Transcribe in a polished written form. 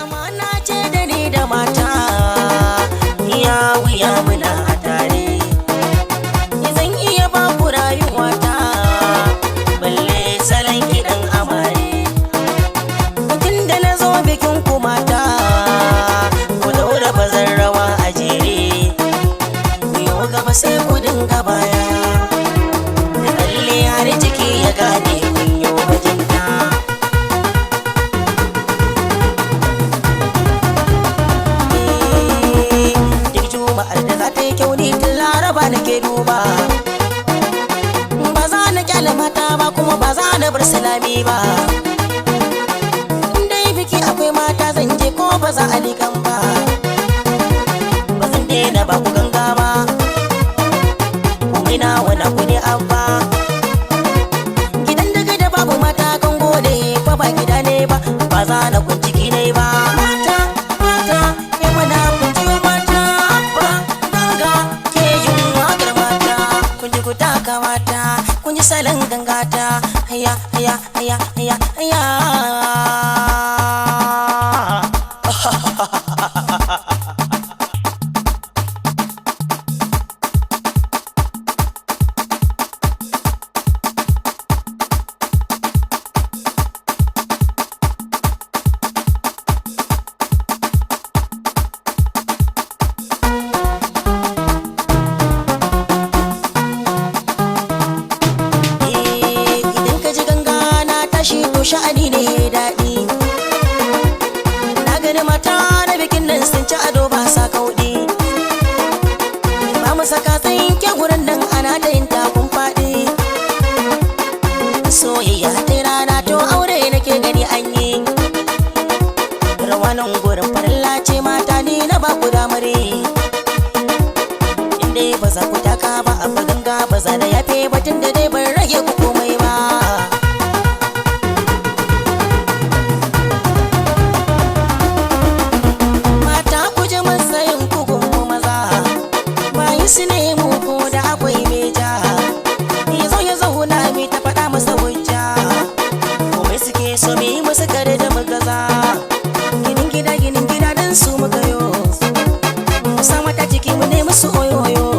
amana ce da ni da mata iya wuya muna a tare zan iya ba ku rayuwata balle salon kiɗan amare mutum da na zo bikin ku mata ku daura bazan rawa a jere ku yau gaba sai ku dinga baya da kalle har ciki ya gane kun yi bajinta juma'ar da za ta yi kyau ni tun laraba nake duba ba za na kyale mata ba kuma ba za na bar salami ba dai biki akwai mata zan je ko ba za a likan ba ba zan daina ba ku ganga ba kuma ina wana ku ne abba gidan daga da babu mata kan gode fa ba gida ne ba ba za na kunciki ne ba mata mata ya mana kunci mata abba ganga ke yin wakar mata kun ji ku taka mata kun ji salon gangata haya haya haya haya haya sha'ani ne daɗi na gani mata na bikin nan sun ci ado ba sa kauɗi ba mu saka tsinke gurin nan ana ta yin takun faɗi soyayya ta rana to aure nake gani an yi rawanan gurin farilla ce mata ni na ba ku damare inda ba za ku taka ba a ganga ba za da yafe batun da dai ban rage ku komai ba su nemo ko da akwai meja ya zo ya zauna mai ta faɗa masa hujja komai suke so mi musu kare da magaza ginin gida don su muka yo musa mata ciki mu ne musu oyoyo